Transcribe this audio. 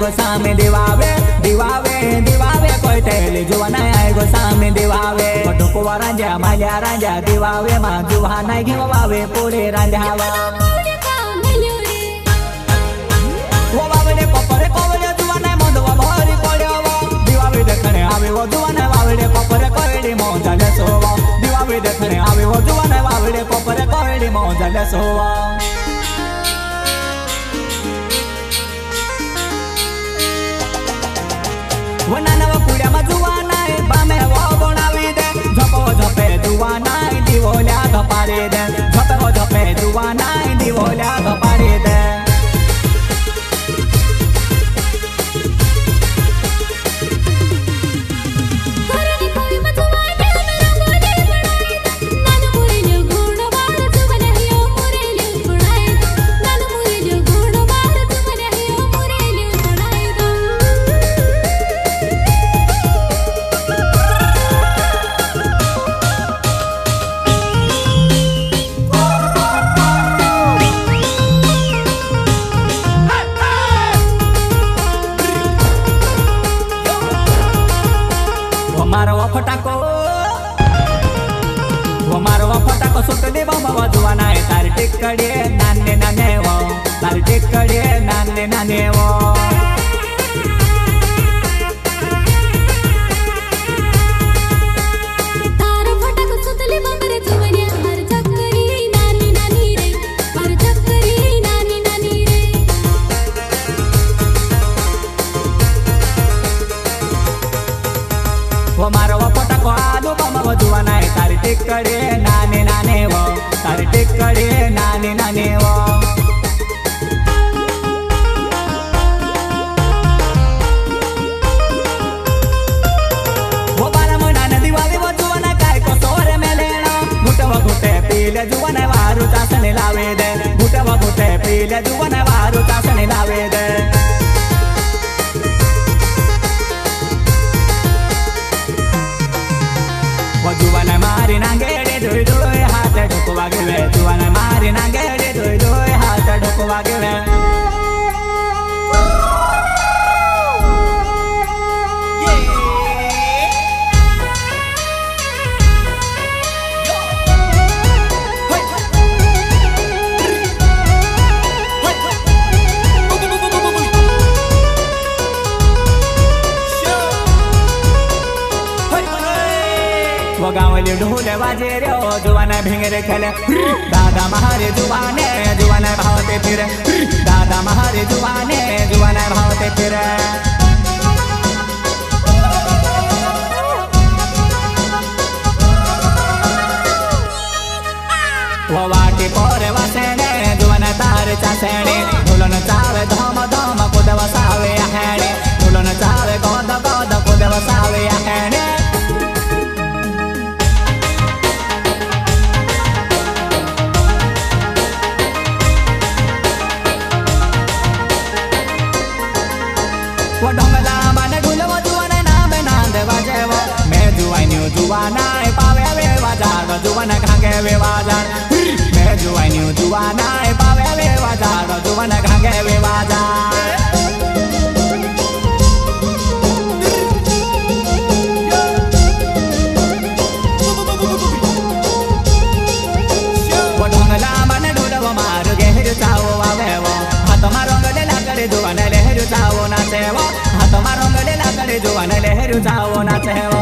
गो सामे दिवावे दिवावे दिवावे कोई तेली जुवाना आय गो सामे दिवावे ढोकवा रांजा माल्या रांजा दिवावे मा जुहा नाही घेवावे पुढे रांजावा वो बावडे कोपरे कोवले जुवाना मोदवा भारी कोड्यावा दिवावे देखणे आवे वो जुवाना बावडे कोपरे कोडी मोजाले सोवा दिवावे देखणे आवे वो जुवाना बावडे कोपरे कोडी मोजाले सोवा वनानवा पुड्यामा जुवाना बामे वो बनावी दे झपो झपे जुवाना दिवोल्या धपाडे दे झपो झपे जुवाना दिवोल्या धपाडे दे फटाको सुटले बाबा जुवाना तार टेकडे नाने नाने वो तार टेकडे नाने नाने वो तार फटाको सुटले बाबा रे जुवाने हर चक्करी नानी नानी रे हर चक्करी नानी नानी रे वो मारो फटाको आलू बाबा जुवाना तार टेकडे नाने नाने वो तार टेकडे नाने नाने वो वो बाला मोना नदी वाली वो जुवाना काय को सोरे में लेना घुटवा घुटे पीले जुवाना वारू चासने लावे दे घुटवा घुटे पीले जुवाना वारू चासने लावे दे वो जुवाना मारी नांगेडे दोय दोय हात ढोकवा गेवे जुवाना मारी नांगेडे दोय दोय हात ढोकवा गेवे वो गावली ढोले वाजे रे जुवाना भिंगरे खेले दादा महारे जुवाने जुवाना भावते फिरे दादा महारे जुवाने जुवाना भावते फिरे वो वाटी पोरे वासेने जुवाना तार चासेने ढोलन चावे धम धम कुदवा सावे आहेने ढोलन चावे गोद गोद कुदवा सावे आहेने वो ढोंगला माने ढोलवा जुवाना नाम नांद वाजेवा मैं जुवान्यू जुवाना पावे वे वाजार जुवाना घागे वे वाजार मैं जुवान्यू जुवाना पावे वे वाजार जुवाना घागे वे वाजार वो ढोंगला माने ढोलवा मार गेहर चावो आवेवो हाथ मारो गले लागरे जुवाना लहर चावो नाचेवो हाथ मारो गले लागरे जुवाना लहर चावो नाचेवो